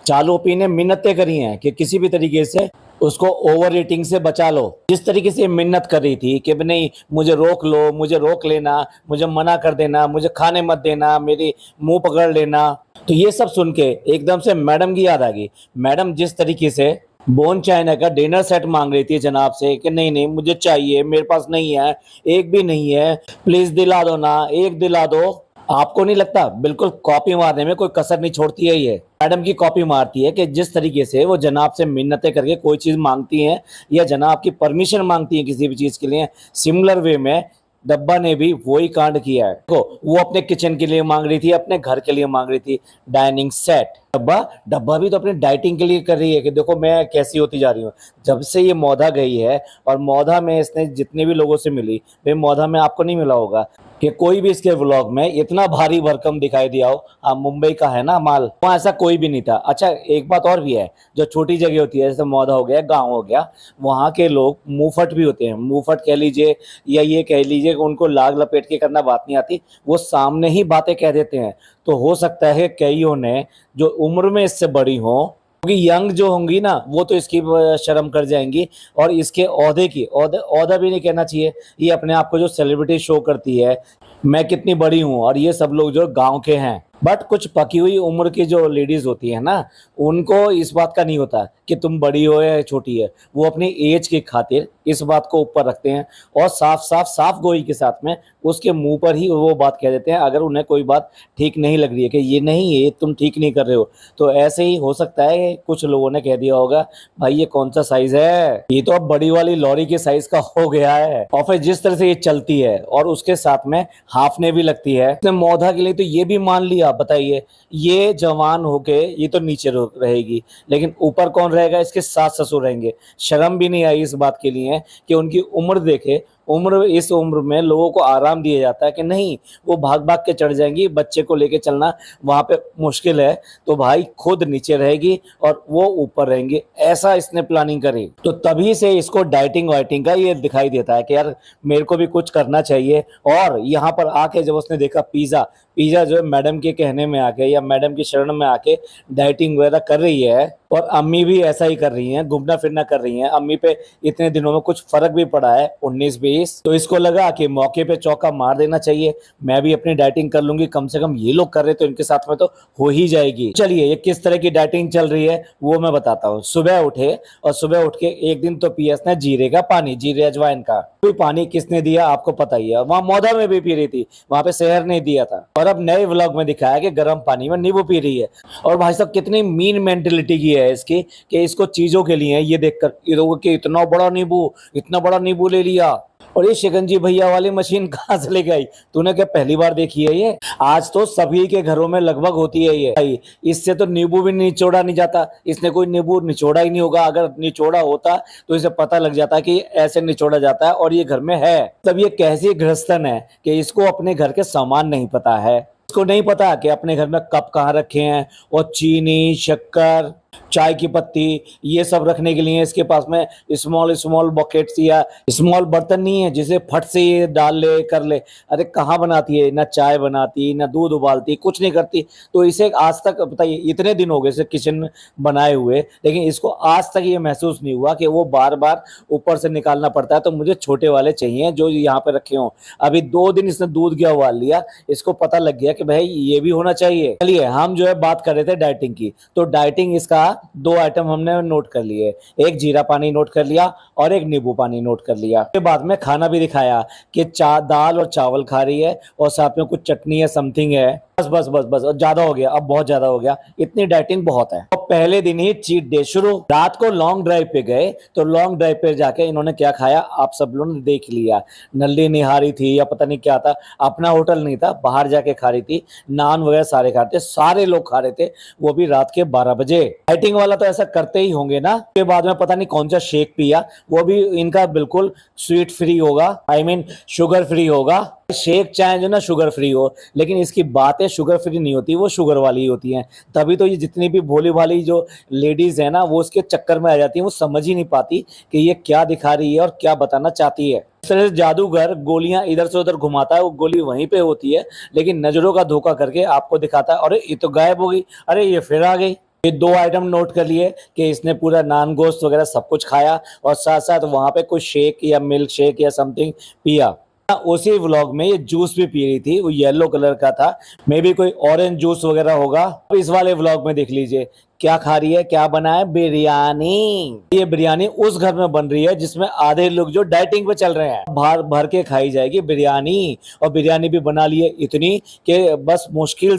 चालू ओपी ने मिन्नतें करी हैं कि किसी भी तरीके से उसको ओवर रेटिंग से बचा लो। जिस तरीके से मिन्नत कर रही थी कि नहीं मुझे रोक लो, मुझे रोक लेना, मुझे मना कर देना, मुझे खाने मत देना, मेरी मुंह पकड़ लेना, तो ये सब सुन के एकदम से मैडम की याद आ गई। मैडम जिस तरीके से बोन चाइना का डिनर सेट मांग रही थी जनाब से कि नहीं नहीं मुझे चाहिए, मेरे पास नहीं है, एक भी नहीं है, प्लीज दिला दो ना, एक दिला दो। आपको नहीं लगता बिल्कुल कॉपी मारने में कोई कसर नहीं छोड़ती है ये मैडम की कॉपी मारती है कि जिस तरीके से वो जनाब से मिन्नतें करके कोई चीज मांगती हैं या जनाब की परमिशन मांगती हैं किसी भी चीज के लिए, सिमिलर वे में डब्बा ने भी वही कांड किया है। देखो वो अपने किचन के लिए मांग रही थी, अपने घर के लिए मांग रही थी डाइनिंग सेट। डब्बा डब्बा भी तो अपनी डाइटिंग के लिए कर रही है कि देखो मैं कैसी होती जा रही हूँ। जब से ये मौधा गई है और मौधा में इसने जितने भी लोगों से मिली, वे मौधा में आपको नहीं मिला होगा कि कोई भी इसके व्लॉग में इतना भारी भरकम दिखाई दिया हो। हाँ मुंबई का है ना माल, वहाँ ऐसा कोई भी नहीं था। अच्छा एक बात और भी है, जो छोटी जगह होती है जैसे मौधा हो गया, गांव हो गया, वहाँ के लोग मुंहफट भी होते हैं। मुंहफट कह लीजिए या ये कह लीजिए कि उनको लाग लपेट के करना बात नहीं आती, वो सामने ही बातें कह देते हैं। तो हो सकता है कईयों ने जो उम्र में इससे बड़ी हो, क्योंकि यंग जो होंगी ना वो तो इसकी शर्म कर जाएंगी और इसके ओहदे की ओहदा भी नहीं कहना चाहिए, ये अपने आप को जो सेलिब्रिटी शो करती है मैं कितनी बड़ी हूँ और ये सब लोग जो गांव के हैं। बट कुछ पकी हुई उम्र की जो लेडीज होती है ना, उनको इस बात का नहीं होता कि तुम बड़ी हो या छोटी है, वो अपनी एज की खातिर इस बात को ऊपर रखते हैं और साफ गोई के साथ में उसके मुंह पर ही वो बात कह देते हैं अगर उन्हें कोई बात ठीक नहीं लग रही है कि ये नहीं ये तुम ठीक नहीं कर रहे हो। तो ऐसे ही हो सकता है कुछ लोगों ने कह दिया होगा भाई ये कौन सा साइज है, ये तो अब बड़ी वाली लॉरी के साइज का हो गया है। और फिर जिस तरह से ये चलती है और उसके साथ में हाफने भी लगती है, इसने मौधा के लिए तो ये भी मान लिया। बताइए ये जवान होके ये तो नीचे रहेगी, लेकिन ऊपर कौन रहेगा, इसके सास ससुर रहेंगे। शर्म भी नहीं आई इस बात के लिए कि उनकी उम्र देखे, इस उम्र में लोगों को आराम दिया जाता है कि नहीं वो भाग भाग के चढ़ जाएंगी, बच्चे को लेके चलना वहां पे मुश्किल है, तो भाई खुद नीचे रहेगी और वो ऊपर रहेंगे। ऐसा इसने प्लानिंग करी। तो तभी से इसको डाइटिंग वाइटिंग का ये दिखाई देता है कि यार मेरे को भी कुछ करना चाहिए। और यहाँ पर आके जब उसने देखा पिज्जा पिज्जा जो है मैडम के कहने में आके या मैडम की शरण में आके डाइटिंग वगैरह कर रही है, और अम्मी भी ऐसा ही कर रही हैं, घूमना फिरना कर रही हैं। अम्मी पे इतने दिनों में कुछ फर्क भी पड़ा है 19-20, तो इसको लगा कि मौके पे चौका मार देना चाहिए, मैं भी अपनी डाइटिंग कर लूंगी, कम से कम ये लोग कर रहे तो इनके साथ में तो हो ही जाएगी। चलिए ये किस तरह की डाइटिंग चल रही है वो मैं बताता हूँ। सुबह उठे और सुबह उठ के एक दिन तो पिया इसने जीरे का पानी, जीरे अजवाइन का। कोई पानी किसने दिया आपको पता ही है, वहां मौधा में भी पी रही थी, वहां पे शहर ने दिया था। और अब नए व्लॉग में दिखाया कि गर्म पानी में नींबू पी रही है। और भाई साहब कितनी मीन मेंटेलिटी की है इसकी कि इसको चीजों के लिए ये देखकर कि इतना बड़ा नींबू ले लिया। और ये शिकंजी भैया वाली मशीन कहाँ से लेके आई, तूने क्या पहली बार देखी है ये? आज तो सभी के घरों में लगभग होती है ये भाई। इससे तो नींबू भी निचोड़ा नहीं जाता, इसने कोई नींबू निचोड़ा ही नहीं होगा। अगर निचोड़ा होता तो इसे पता लग जाता कि ऐसे निचोड़ा जाता है और ये घर में है। तब ये कैसी गृहस्थन है कि इसको अपने घर के सामान नहीं पता है, इसको नहीं पता कि अपने घर में कप कहाँ रखे हैं और चीनी शक्कर चाय की पत्ती ये सब रखने के लिए इसके पास में स्मॉल बकेट्स या स्मॉल बर्तन नहीं है जिसे फट से ये डाल ले कर ले। अरे कहाँ बनाती है, ना चाय बनाती ना दूध उबालती, कुछ नहीं करती। तो इसे आज तक बताइए इतने दिन हो गए इसे किचन बनाए हुए, लेकिन इसको आज तक ये महसूस नहीं हुआ कि वो बार बार ऊपर से निकालना पड़ता है तो मुझे छोटे वाले चाहिए जो यहाँ पे रखे हों। अभी 2 दिन इसने दूध क्या उबाल लिया, इसको पता लग गया कि भाई ये भी होना चाहिए। चलिए हम जो है बात कर रहे थे डाइटिंग की, तो डाइटिंग इसका 2 आइटम हमने नोट कर लिए, एक जीरा पानी नोट कर लिया और एक नींबू पानी नोट कर लिया। के बाद में खाना भी दिखाया कि दाल और चावल खा रही है और साथ में कुछ चटनी है समथिंग है। बस ज्यादा हो गया, अब बहुत ज्यादा हो गया, इतनी डाइटिंग बहुत है। और पहले दिन ही चीट डे शुरू। रात को लॉन्ग ड्राइव पे गए तो लॉन्ग ड्राइव पे जाके इन्होंने क्या खाया आप सब लोगों ने देख लिया। नल्ली निहारी थी या पता नहीं क्या था, अपना होटल नहीं था, बाहर जाके खा रही थी। नान वगैरह सारे खाते, सारे लोग खा रहे थे, वो भी रात के 12 बजे। डाइटिंग वाला तो ऐसा करते ही होंगे ना। उसके बाद में पता नहीं कौन सा शेक पिया, वो भी इनका बिल्कुल स्वीट फ्री होगा, आई मीन शुगर फ्री होगा। शेक चाहे जो ना शुगर फ्री हो, लेकिन इसकी बातें शुगर फ्री नहीं होती, वो शुगर वाली होती हैं। तभी तो ये जितनी भी भोली भाली जो लेडीज है ना वो उसके चक्कर में आ जाती हैं, वो समझ ही नहीं पाती कि ये क्या दिखा रही है और क्या बताना चाहती है। इस तरह से जादूगर गोलियां इधर से उधर घुमाता है, वो गोली वहीं पे होती है लेकिन नजरों का धोखा करके आपको दिखाता है अरे ये तो गायब हो गई, अरे ये फिर आ गई। ये 2 आइटम नोट कर लिए कि इसने पूरा नान गोश्त वगैरह सब कुछ खाया और साथ-साथ वहाँ पे कुछ शेक या मिल्क शेक या समथिंग पिया। उसी व्लॉग में ये जूस भी पी रही थी, वो येलो कलर का था, मे बी कोई ऑरेंज जूस वगैरह होगा। अब इस वाले व्लॉग में देख लीजिए क्या खा रही है, क्या बना है, बिरयानी। ये बिरयानी उस घर में बन रही है जिसमें आधे लोग जो डाइटिंग पे चल रहे हैं, भर भर के खाई जाएगी बिरयानी। और बिरयानी भी बना ली है इतनी कि बस मुश्किल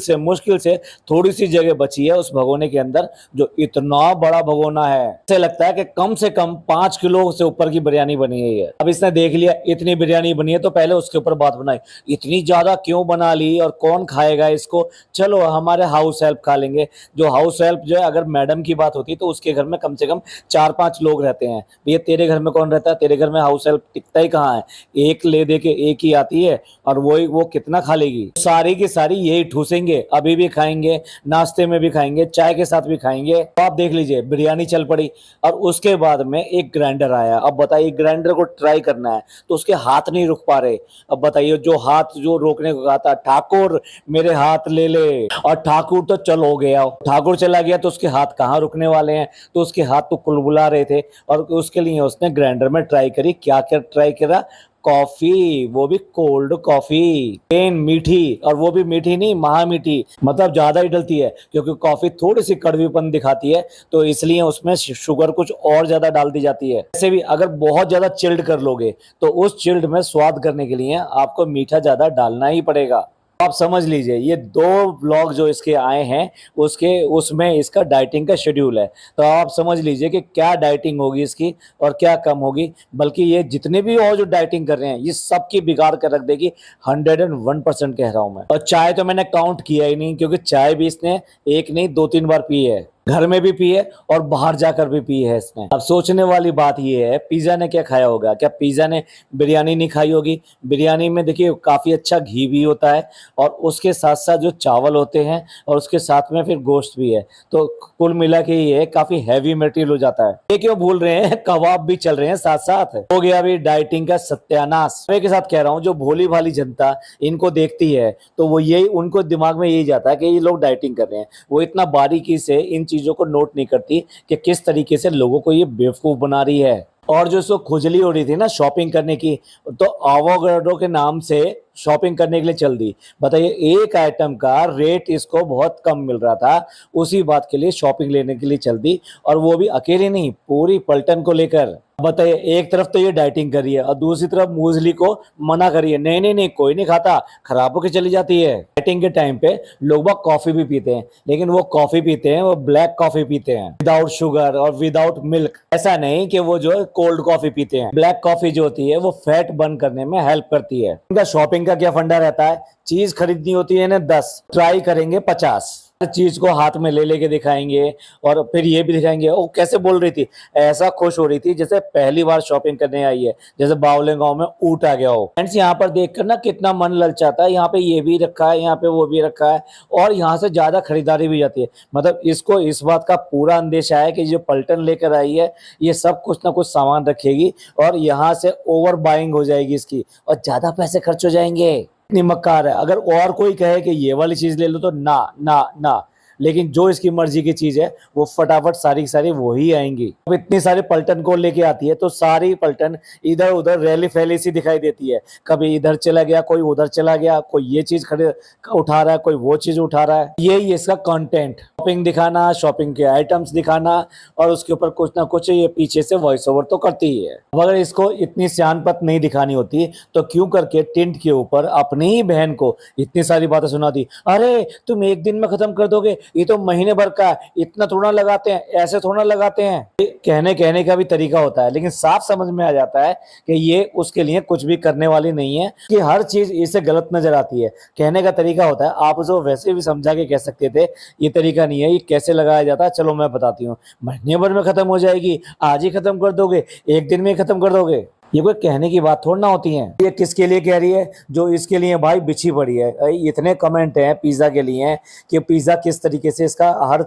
से थोड़ी सी जगह बची है उस भगोने के अंदर, जो इतना बड़ा भगोना है। ऐसे लगता है कि कम से कम 5 किलो से ऊपर की बिरयानी बनी है। अब इसने देख लिया इतनी बिरयानी बनी है तो पहले उसके ऊपर बात बनाई, इतनी ज्यादा क्यों बना ली और कौन खाएगा इसको। चलो हमारे हाउस हेल्प खा लेंगे। जो हाउस हेल्प जो है, अगर मैडम की बात होती तो उसके घर में कम से कम 4-5 लोग रहते हैं। भैया तेरे घर में कौन रहता है, तेरे घर में हाउस हेल्प टिकता ही कहाँ है, एक ले दे के एक ही आती है और वो कितना खा लेगी। सारी की सारी यही ठूसेंगे, अभी भी खाएंगे, नाश्ते में भी खाएंगे, चाय के साथ भी खाएंगे। तो आप देख लीजिए बिरयानी चल पड़ी और उसके बाद में एक ग्राइंडर आया। अब बताइए ग्राइंडर को ट्राई करना है तो उसके हाथ नहीं रुक पा रहे। अब बताइए जो हाथ जो रोकने को कहा था, ठाकुर मेरे हाथ ले ले, और ठाकुर तो चल हो गया। ठाकुर चला गया तो उसके हाथ कहाँ रुकने वाले हैं, तो उसके हाथ तो कुलबुला रहे थे। और उसके लिए उसने ग्राइंडर में ट्राई करी, क्या क्या ट्राई करा, कॉफी, वो भी कोल्ड कॉफी, प्लेन मीठी, और वो भी मीठी नहीं महामीठी, मतलब ज्यादा ही डलती है क्योंकि कॉफी थोड़ी सी कड़वीपन दिखाती है तो इसलिए उसमें शुगर कुछ और ज्यादा डाल दी जाती है। ऐसे भी अगर बहुत ज्यादा चिल्ड कर लोगे तो उस चिल्ड में स्वाद करने के लिए आपको मीठा ज्यादा डालना ही पड़ेगा। आप समझ लीजिए ये 2 व्लॉग जो इसके आए हैं उसमें इसका डाइटिंग का शेड्यूल है। तो आप समझ लीजिए कि क्या डाइटिंग होगी इसकी और क्या कम होगी। बल्कि ये जितने भी और जो डाइटिंग कर रहे हैं ये सबकी बिगाड़ कर रख देगी, 101% कह रहा हूं मैं। और चाय तो मैंने काउंट किया ही नहीं क्योंकि चाय भी इसने एक नहीं 2-3 बार पी है, घर में भी पी है और बाहर जाकर भी पी है इसने। अब सोचने वाली बात ये है पिज्जा ने क्या खाया होगा, क्या पिज्जा ने बिरयानी नहीं खाई होगी। बिरयानी में देखिए काफी अच्छा घी भी होता है और उसके साथ साथ जो चावल होते हैं और उसके साथ में फिर गोश्त भी है, तो कुल मिला के ये काफी हैवी मटेरियल हो जाता है। ये क्यों भूल रहे हैं, कबाब भी चल रहे हैं साथ साथ। हो गया अभी डाइटिंग का सत्यानाश। मैं के साथ कह रहा हूँ जो भोली भाली जनता इनको देखती है तो वो यही उनको दिमाग में यही जाता है कि ये लोग डाइटिंग कर रहे हैं। वो इतना बारीकी से इन चीजों को नोट नहीं करती कि किस तरीके से लोगों को ये बेवकूफ बना रही है। और जो इसको खुजली हो रही थी ना शॉपिंग करने की, तो एवोकाडो के नाम से शॉपिंग करने के लिए चल दी। बताइए एक आइटम का रेट इसको बहुत कम मिल रहा था, उसी बात के लिए शॉपिंग लेने के लिए चल दी, और वो भी अकेले नहीं पूरी पलटन को लेकर। बताइए एक तरफ तो ये डाइटिंग कर रही है और दूसरी तरफ मूसली को मना करिए, नहीं नहीं नहीं कोई नहीं खाता, खराब होकर चली जाती है। डाइटिंग के टाइम पे लोग बाग कॉफी भी पीते हैं, लेकिन वो कॉफी पीते हैं वो ब्लैक कॉफी पीते हैं विदाउट शुगर और विदाउट मिल्क। ऐसा नहीं कि वो जो कोल्ड कॉफी पीते हैं। ब्लैक कॉफी जो होती है वो फैट बर्न करने में हेल्प करती है। इनका शॉपिंग का क्या फंडा रहता है, चीज खरीदनी होती है ना 10, ट्राई करेंगे 50, हर चीज को हाथ में ले लेके दिखाएंगे और फिर ये भी दिखाएंगे। वो कैसे बोल रही थी, ऐसा खुश हो रही थी जैसे पहली बार शॉपिंग करने आई है, जैसे बावले गांव में ऊँट आ गया हो। फ्रेंड्स यहाँ पर देखकर ना कितना मन ललचाता है, यहाँ पे ये भी रखा है, यहाँ पे वो भी रखा है और यहाँ से ज्यादा खरीदारी भी जाती है। मतलब इसको इस बात का पूरा अंदेशा है कि जो पलटन लेकर आई है ये सब कुछ ना कुछ सामान रखेगी और यहाँ से ओवर बाइंग हो जाएगी इसकी और ज्यादा पैसे खर्च हो जाएंगे। इतनी मक्कार है। अगर और कोई कहे कि ये वाली चीज ले लो तो ना ना ना, लेकिन जो इसकी मर्जी की चीज है वो फटाफट सारी की सारी वो ही आएंगी। अब इतनी सारी पलटन को लेके आती है तो सारी पलटन इधर उधर रैली फैली सी दिखाई देती है। कभी इधर चला गया, कोई उधर चला गया, कोई ये चीज खड़े उठा रहा है, कोई वो चीज उठा रहा है। यही इसका कंटेंट, शॉपिंग दिखाना, शॉपिंग के आइटम्स दिखाना और उसके ऊपर कुछ ना कुछ ये पीछे से वॉइस ओवर तो करती ही है। अगर इसको इतनी सियानपत नहीं दिखानी होती तो क्यों करके टिंट के ऊपर अपनी ही बहन को इतनी सारी बातें सुना दी। अरे तुम एक दिन में खत्म कर दोगे, ये तो महीने भर का है, इतना थोड़ा लगाते हैं, ऐसे थोड़ा लगाते हैं। कहने का भी तरीका होता है, लेकिन साफ समझ में आ जाता है कि ये उसके लिए कुछ भी करने वाली नहीं है, कि हर चीज इसे गलत नजर आती है। कहने का तरीका होता है, आप उसको वैसे भी समझा के कह सकते थे ये तरीका नहीं है, ये कैसे लगाया जाता है, चलो मैं बताती हूँ। महीने भर में खत्म हो जाएगी, आज ही खत्म कर दोगे, एक दिन में खत्म कर दोगे, ये कोई कहने की बात थोड़ी ना होती है। ये किसके लिए कह रही है, जो इसके लिए भाई बिछी पड़ी है। इतने कमेंट हैं पिज्जा के लिए कि पिज्जा किस तरीके से इसका हर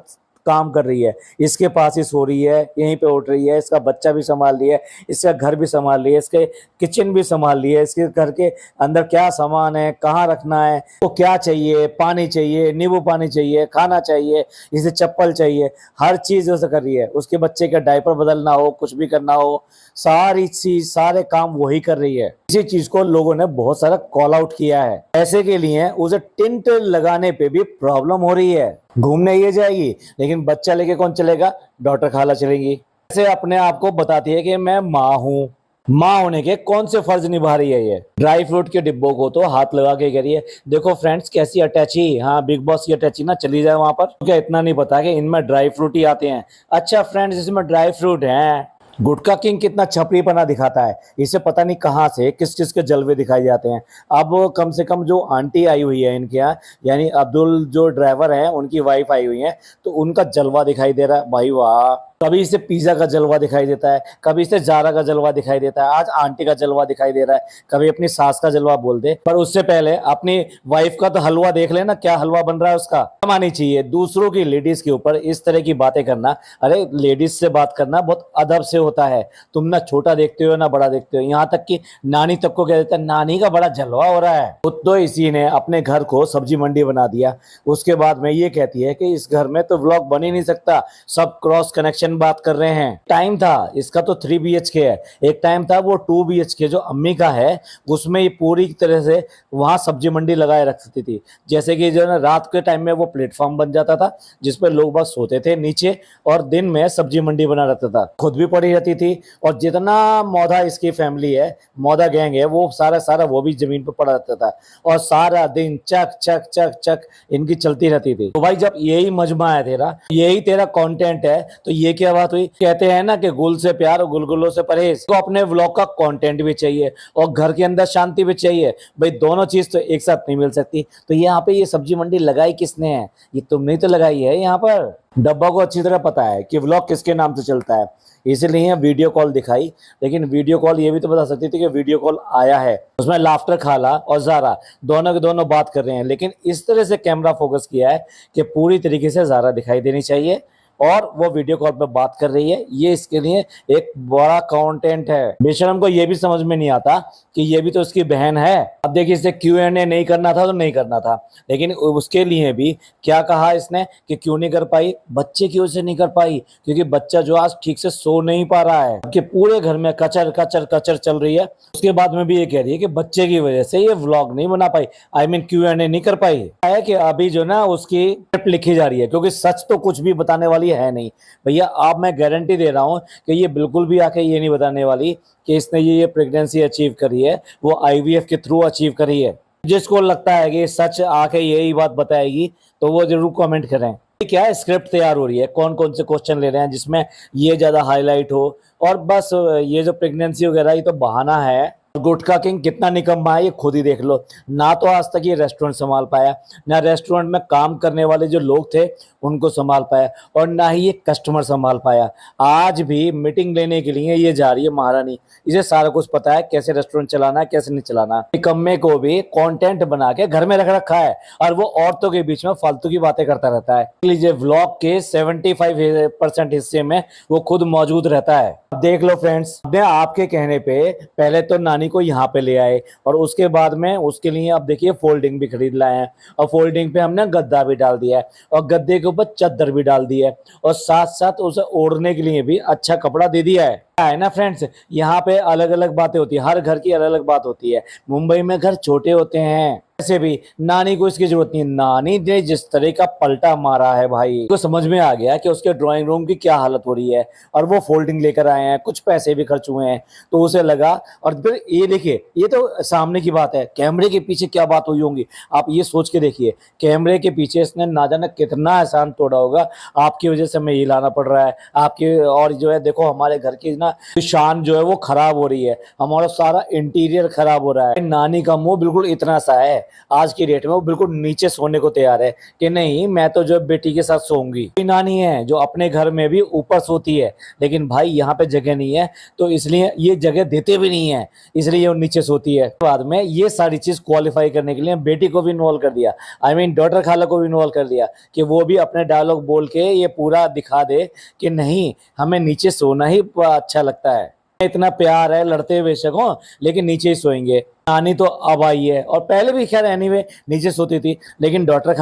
काम कर रही है, इसके पास ही सो रही है, यहीं पे उठ रही है, इसका बच्चा भी संभाल रही है, इसका घर भी संभाल रही है, इसके किचन भी संभाल रही है, इसके घर के अंदर क्या सामान है, कहाँ रखना है, तो क्या चाहिए, पानी चाहिए, नींबू पानी चाहिए, खाना चाहिए, इसे चप्पल चाहिए, हर चीज उसे कर रही है। उसके बच्चे का डायपर बदलना हो, कुछ भी करना हो, सारी चीज सारे काम वही कर रही है। इसी चीज को लोगों ने बहुत सारा कॉल आउट किया है। ऐसे के लिए उसे टिंट लगाने पे भी प्रॉब्लम हो रही है। घूमने ये जाएगी लेकिन बच्चा लेके कौन चलेगा, डॉक्टर खाला चलेंगी। ऐसे अपने आप को बताती है कि मैं माँ हूँ। माँ होने के कौन से फर्ज निभा रही है ये। ड्राई फ्रूट के डिब्बों को तो हाथ लगा के कह रही है, देखो फ्रेंड्स कैसी अटैची, हाँ बिग बॉस की अटैची ना चली जाए वहां पर। क्या इतना नहीं पता कि इनमें ड्राई फ्रूट ही आते हैं। अच्छा फ्रेंड्स, इसमें ड्राई फ्रूट हैं। गुटखा किंग कितना छपरीपना दिखाता है, इसे पता नहीं कहाँ से किस किस के जलवे दिखाई जाते हैं। अब कम से कम जो आंटी आई हुई है इनके यहाँ, यानी अब्दुल जो ड्राइवर है उनकी वाइफ आई हुई है, तो उनका जलवा दिखाई दे रहा है। भाई वाह, कभी इसे पिज्जा का जलवा दिखाई देता है, कभी इसे जारा का जलवा दिखाई देता है, आज आंटी का जलवा दिखाई दे रहा है, कभी अपनी सास का जलवा बोल दे। पर उससे पहले अपनी वाइफ का तो हलवा देख लेना, क्या हलवा बन रहा है उसका। कमानी चाहिए दूसरों की लेडीज के ऊपर इस तरह की बातें करना। अरे लेडीज से बात करना बहुत अदब से होता है। तुम ना छोटा देखते हो ना बड़ा देखते हो, यहाँ तक कि नानी तक को कह देता है नानी का बड़ा जलवा हो रहा है। खुद तो इसी ने अपने घर को सब्जी मंडी बना दिया, उसके बाद में ये कहती है कि इस घर में तो व्लॉग बन ही नहीं सकता, सब क्रॉस कनेक्शन बात कर रहे हैं। टाइम था इसका तो 3 BHK है, एक टाइम था वो 2 BHK जो अम्मी का है, उसमें ये पूरी तरह से वहां सब्जी मंडी लगाए रख सकती थी। जैसे कि जो है ना रात के टाइम में वो प्लेटफॉर्म बन जाता था जिसपे लोग बस सोते थे नीचे, और दिन में सब्जी मंडी बना रहता था। खुद भी पड़ी रहती थी, और जितना मौधा इसकी फैमिली है, मौधा गैंग है, वो सारा सारा वो भी जमीन पर पड़ा रहता था, और सारा दिन चक चक चक चक इनकी चलती रहती थी। तो भाई जब यही मजमा है तेरा, यही तेरा कंटेंट है, तो ये क्या बात हुई। कहते हैं ना कि गुल से प्यार और गुलगुलों से परहेज। तो अपने व्लॉग का कंटेंट भी चाहिए और घर के अंदर शांति भी चाहिए भाई, दोनों चीज तो एक साथ नहीं मिल सकती। तो यहाँ पे ये सब्जी मंडी लगाई किसने है, ये तुमने तो लगाई है। यहाँ पर डब्बा को अच्छी तरह पता है कि व्लॉग किसके नाम से चलता है, इसीलिए वीडियो कॉल दिखाई। लेकिन वीडियो कॉल ये भी तो बता सकती थी कि वीडियो कॉल आया है, उसमें लाफ्टर खाला और जारा दोनों के दोनों बात कर रहे हैं, लेकिन इस तरह से कैमरा फोकस किया है कि पूरी तरीके से जारा दिखाई देनी चाहिए और वो वीडियो कॉल पे बात कर रही है। ये इसके लिए एक बड़ा कंटेंट है। बेशरम को ये भी समझ में नहीं आता कि ये भी तो उसकी बहन है। अब देखिए, इसे Q&A नहीं करना था तो नहीं करना था, लेकिन उसके लिए भी क्या कहा इसने कि क्यों नहीं कर पाई, बच्चे की वजह से नहीं कर पाई, क्योंकि बच्चा जो आज ठीक से सो नहीं पा रहा है, कि पूरे घर में कचर कचर कचर चल रही है। उसके बाद में भी ये कह रही है कि बच्चे की वजह से ये व्लॉग नहीं बना पाई, आई मीन Q&A नहीं कर पाई है। कि अभी जो ना उसकी स्क्रिप्ट लिखी जा रही है, क्योंकि सच तो कुछ भी बताने वाली है नहीं भैया। आप मैं गारंटी दे रहा हूं कि ये बिल्कुल भी आके ये नहीं बताने वाली कि इसने ये प्रेगनेंसी अचीव करी है, वो IVF के थ्रू अचीव करी है। जिसको लगता है कि सच आके यही बात बताएगी तो वो जरूर कमेंट करें। क्या है, स्क्रिप्ट तैयार हो रही है, कौन कौन से क्वेश्चन ले रहे हैं जिसमें ये ज्यादा हाईलाइट हो, और बस ये जो प्रेगनेंसी वगैरह ये तो बहाना है। गुटखा किंग कितना निकम्मा है ये खुद ही देख लो। ना तो आज तक ये रेस्टोरेंट संभाल पाया, ना रेस्टोरेंट में काम करने वाले जो लोग थे उनको संभाल पाया, और ना ही ये कस्टमर संभाल पाया। आज भी मीटिंग लेने के लिए ये जा रही है महारानी। इसे सारा कुछ पता है कैसे रेस्टोरेंट चलाना है कैसे नहीं चलाना। निकम्मे को भी कंटेंट बना के घर में रख रखा है, और वो औरतों के बीच में फालतू की बातें करता रहता है। लीजिए, व्लॉग के 75% हिस्से में वो खुद मौजूद रहता है। अब देख लो फ्रेंड्स, आपके कहने पे पहले तो नानी को यहाँ पे ले आए, और उसके बाद में उसके लिए अब देखिए फोल्डिंग भी खरीद लाए हैं, और फोल्डिंग पे हमने गद्दा भी डाल दिया है, और गद्दे के ऊपर चादर भी डाल दी है, और साथ साथ उसे ओढ़ने के लिए भी अच्छा कपड़ा दे दिया है ना फ्रेंड्स। यहाँ पे अलग अलग बातें होती है, हर घर की अलग अलग बात होती है। मुंबई में घर छोटे होते हैं, वैसे भी नानी को इसकी जरूरत नहीं। नानी ने जिस तरह का पलटा मारा है भाई, तो समझ में आ गया कि उसके ड्राइंग रूम की क्या हालत हो रही है, और वो फोल्डिंग लेकर आए हैं, कुछ पैसे भी खर्च हुए हैं, तो उसे लगा। और फिर ये देखिए, ये तो सामने की बात है, कैमरे के पीछे क्या बात हुई होंगी आप ये सोच के देखिए। कैमरे के पीछे इसने ना जाने कितना एहसान तोड़ा होगा, आपकी वजह से हमें ये लाना पड़ रहा है आपके, और जो है देखो हमारे घर की ना शान जो है वो खराब हो रही है, हमारा सारा इंटीरियर खराब हो रहा है। नानी का मुंह बिल्कुल इतना सा है, आज की डेट में वो बिल्कुल नीचे सोने को तैयार है कि नहीं, मैं तो जो बेटी के साथ सोऊंगी। कोई नानी है जो अपने घर में भी ऊपर सोती है, लेकिन भाई यहाँ पे जगह नहीं है तो इसलिए ये जगह देते भी नहीं है, इसलिए ये नीचे सोती है। बाद में ये सारी चीज क्वालिफाई करने के लिए बेटी को भी इन्वॉल्व कर दिया, आई मीन डॉटर खाला को भी इन्वॉल्व कर दिया कि वो भी अपने डायलॉग बोल के ये पूरा दिखा दे कि नहीं, हमें नीचे सोना ही अच्छा लगता है, इतना प्यार है, लड़ते हुए बेशक हो लेकिन नीचे ही सोएंगे। नानी तो अब आई है और पहले भी खैर एनीवे नीचे सोती थी, लेकिन डॉटर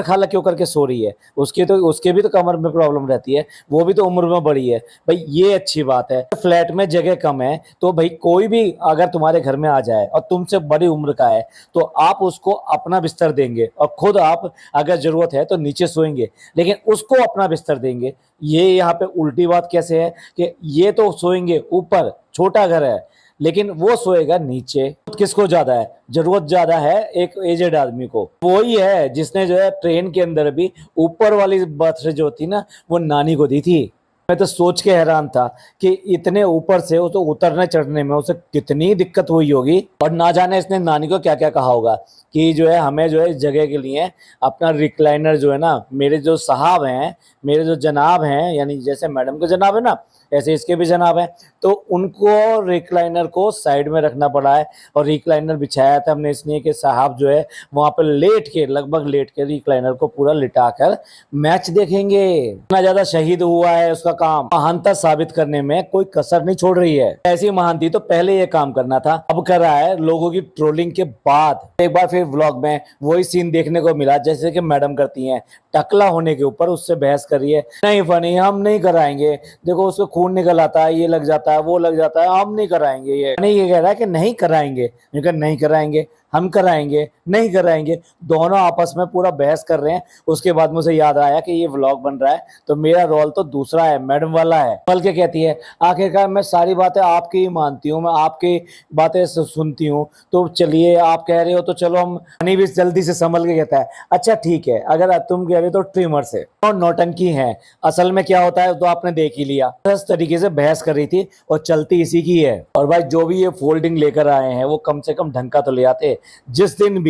खाला क्यों करके सो रही है? उसके भी तो कमर में प्रॉब्लम रहती है, वो भी तो उम्र में बड़ी है भाई, ये अच्छी बात है। फ्लैट में जगह कम है तो भाई कोई भी अगर तुम्हारे घर में आ जाए और तुमसे बड़ी उम्र का है तो आप उसको अपना बिस्तर देंगे और खुद आप अगर जरूरत है तो नीचे सोएंगे, लेकिन उसको अपना बिस्तर देंगे। ये यहाँ पे उल्टी बात कैसे है कि ये तो सोएंगे ऊपर, छोटा घर है, लेकिन वो सोएगा नीचे। किसको ज्यादा है? जरूरत ज्यादा है एक एजेड आदमी को। वही है जिसने जो है ट्रेन के अंदर भी ऊपर वाली बर्थ जो थी ना, वो नानी को दी थी। मैं तो सोच के हैरान था कि इतने ऊपर से वो तो उतरने चढ़ने में उसे कितनी दिक्कत हुई होगी, और ना जाने इसने नानी को क्या क्या कहा होगा कि जो है हमें जो है इस जगह के लिए अपना रिक्लाइनर जो है ना, मेरे जो साहब हैं, मेरे जो जनाब हैं, यानी जैसे मैडम के जनाब है ना ऐसे इसके भी जनाब हैं, तो उनको रिक्लाइनर को साइड में रखना पड़ा है। और रिक्लाइनर बिछाया था हमने इसलिए कि साहब जो है वहां पर लेट के, लगभग लेट के रिक्लाइनर को पूरा लिटा कर मैच देखेंगे। इतना ज्यादा शहीद हुआ है उसका काम, महानता साबित करने में कोई कसर नहीं छोड़ रही है। ऐसी महानती तो पहले ये काम करना था, अब कर रहा है लोगों की ट्रोलिंग के बाद। एक बार फिर व्लॉग में वही सीन देखने को मिला जैसे कि मैडम करती हैं, टकला होने के ऊपर उससे बहस कर रही है, नहीं फनी, हम नहीं कराएंगे, देखो उसको खून निकल आता है, ये लग जाता है, वो लग जाता है, हम नहीं कराएंगे। ये नहीं, ये कह रहा है कि नहीं कराएंगे, नहीं कराएंगे, हम कराएंगे, नहीं कराएंगे। दोनों आपस में पूरा बहस कर रहे हैं। उसके बाद मुझे याद आया कि ये व्लॉग बन रहा है तो मेरा रोल तो दूसरा है, मैडम वाला है। बल्कि कहती है आखिरकार मैं सारी बातें आपकी ही मानती हूँ, मैं आपकी बातें सुनती हूँ, तो चलिए आप कह रहे हो तो चलो हम। हनी भी जल्दी से संभल के कहता है अच्छा ठीक है, अगर तुम कह रहे हो तो ट्रिमर से। और नौटंकी है, असल में क्या होता है तो आपने देख ही लिया। इस तरीके से बहस कर रही थी और चलती इसी की है। और भाई जो भी ये फोल्डिंग लेकर आए हैं वो कम से कम ढंग का तो ले आते। जिस दिन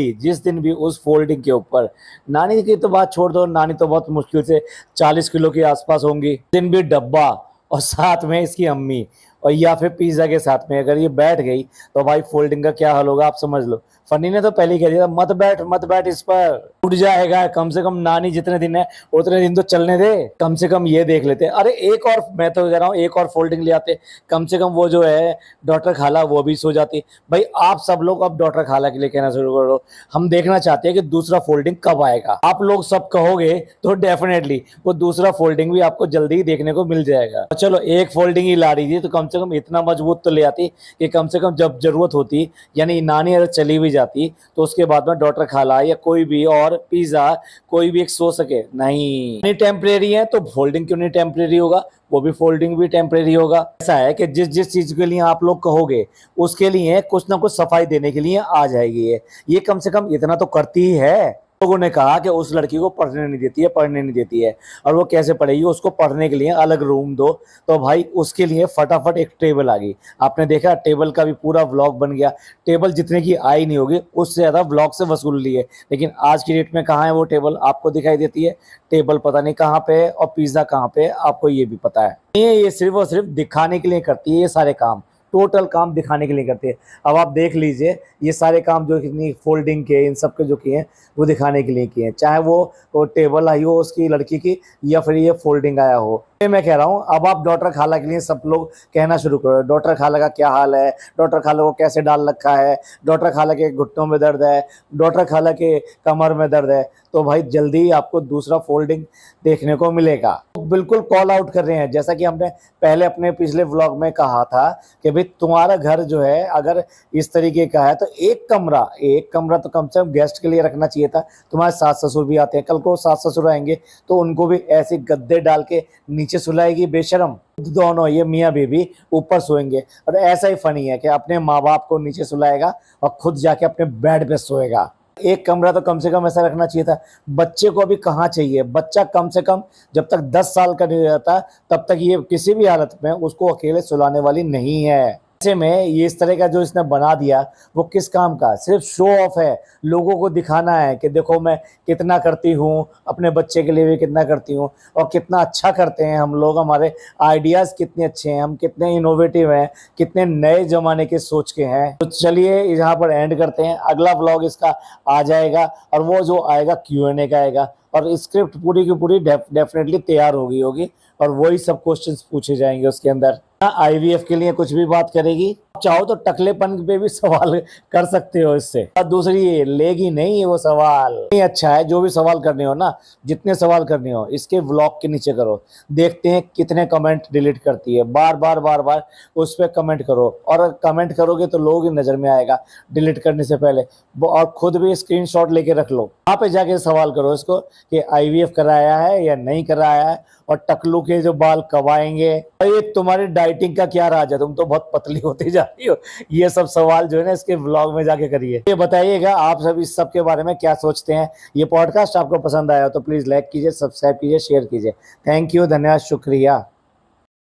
भी उस फोल्डिंग के ऊपर, नानी की तो बात छोड़ दो, नानी तो बहुत मुश्किल से 40 किलो के आसपास होंगी, दिन भी डब्बा और साथ में इसकी अम्मी और या फिर पिज्जा के साथ में अगर ये बैठ गई तो भाई फोल्डिंग का क्या हाल होगा आप समझ लो। फनी ने तो पहले ही कह दिया मत बैठ इस पर, उठ जाएगा। कम से कम नानी जितने दिन है उतने दिन तो चलने दे, कम से कम ये देख लेते। अरे एक और, मैं तो कह रहा हूँ एक और फोल्डिंग ले आते, कम से कम वो जो है डॉक्टर खाला वो भी सो जाती। भाई आप सब लोग अब डॉक्टर खाला के लिए कहना शुरू करो, हम देखना चाहते हैं कि दूसरा फोल्डिंग कब आएगा। आप लोग सब कहोगे तो डेफिनेटली वो दूसरा फोल्डिंग भी आपको जल्दी ही देखने को मिल जाएगा। चलो एक फोल्डिंग ही ला रही थी तो कम से कम इतना मजबूत तो ले आती कि कम से कम जब जरूरत होती, यानी नानी अगर चली भी जाती तो उसके बाद में डॉक्टर खाला या कोई भी और पिज्जा कोई भी एक सो सके। नहीं टेम्परेरी है तो फोल्डिंग क्यों नहीं टेम्परेरी होगा, वो भी फोल्डिंग भी टेम्परेरी होगा। ऐसा है कि जिस चीज के लिए आप लोग कहोगे उसके लिए कुछ ना कुछ सफाई देने के लिए आ जाएगी। ये कम से कम इतना तो करती ही है। लोगों ने कहा कि उस लड़की को पढ़ने नहीं देती है और वो कैसे पढ़ेगी, उसको पढ़ने के लिए अलग रूम दो। तो भाई उसके लिए फटाफट एक टेबल आ गई। आपने देखा टेबल का भी पूरा व्लॉग बन गया। टेबल जितने की आई नहीं होगी उससे ज्यादा व्लॉग से वसूल ली है, लेकिन आज की डेट में कहाँ है वो टेबल आपको दिखाई देती है। टेबल पता नहीं कहाँ पे है और पिज्जा कहाँ पे है आपको ये भी पता है। ये सिर्फ और सिर्फ दिखाने के लिए करती है, ये सारे काम टोटल काम दिखाने के लिए करते हैं। अब आप देख लीजिए ये सारे काम जो कितनी फोल्डिंग के इन सब के जो किए हैं वो दिखाने के लिए किए हैं, चाहे वो टेबल आई हो उसकी लड़की की या फिर ये फोल्डिंग आया हो। मैं कह रहा हूँ अब आप डॉक्टर खाला के लिए सब लोग कहना शुरू करो, डॉक्टर खाला का क्या हाल है, डॉक्टर खाला को कैसे डाल रखा है, डॉक्टर खाला के घुटनों में दर्द है, डॉक्टर खाला के कमर में दर्द है, तो भाई जल्दी ही आपको दूसरा फोल्डिंग देखने को मिलेगा। बिल्कुल कॉल आउट कर रहे हैं, जैसा कि हमने पहले अपने पिछले व्लॉग में कहा था कि भाई तुम्हारा घर जो है अगर इस तरीके का है तो एक कमरा तो कम से कम गेस्ट के लिए रखना चाहिए था। तुम्हारे सास ससुर भी आते हैं, कल को सास ससुर आएंगे तो उनको भी ऐसे गद्दे डाल के नीचे सुलाएगी बेशरम। दोनों ये मियाँ बीवी ऊपर सोएंगे। और ऐसा ही फनी है कि अपने माँ बाप को नीचे सुलाएगा और खुद जाके अपने बेड पे सोएगा। एक कमरा तो कम से कम ऐसा रखना चाहिए था। बच्चे को अभी कहाँ चाहिए, बच्चा कम से कम जब तक 10 साल का नहीं रहता तब तक ये किसी भी हालत में उसको अकेले सुलाने वाली नहीं है। ऐसे में ये इस तरह का जो इसने बना दिया वो किस काम का, सिर्फ शो ऑफ है, लोगों को दिखाना है कि देखो मैं कितना करती हूँ, अपने बच्चे के लिए भी कितना करती हूँ और कितना अच्छा करते हैं हम लोग, हमारे आइडियाज़ कितने अच्छे हैं, हम कितने इनोवेटिव हैं, कितने नए ज़माने के सोच के हैं। तो चलिए यहाँ पर एंड करते हैं, अगला व्लॉग इसका आ जाएगा और वो जो आएगा Q&A का आएगा और स्क्रिप्ट पूरी की पूरी डेफिनेटली तैयार होगी और वही सब क्वेश्चंस पूछे जाएंगे उसके अंदर। IVF के लिए कुछ भी बात करेगी, चाहो तो टकलेपन पे भी सवाल कर सकते हो इससे। और दूसरी ये लेगी नहीं वो सवाल नहीं, अच्छा है जो भी सवाल करने हो ना, जितने सवाल करने हो इसके व्लॉग के नीचे करो, देखते हैं कितने कमेंट डिलीट करती है। बार बार उस पर कमेंट करो और कमेंट करोगे तो लोगों की नज़र में आएगा डिलीट करने से पहले। और खुद भी स्क्रीनशॉट लेके रख लो, वहाँ पे जाके सवाल करो इसको कि IVF कराया है या नहीं कराया है और टकलू के जो बाल कब आएंगे, ये तुम्हारी डाइटिंग का क्या राज है, तुम तो बहुत पतली होती जा रही हो। ये सब सवाल जो है ना इसके व्लॉग में जाके करिए। ये बताइएगा आप सब इस सब के बारे में क्या सोचते हैं। ये पॉडकास्ट आपको पसंद आया तो प्लीज़ लाइक कीजिए, सब्सक्राइब कीजिए, शेयर कीजिए। थैंक यू, धन्यवाद, शुक्रिया।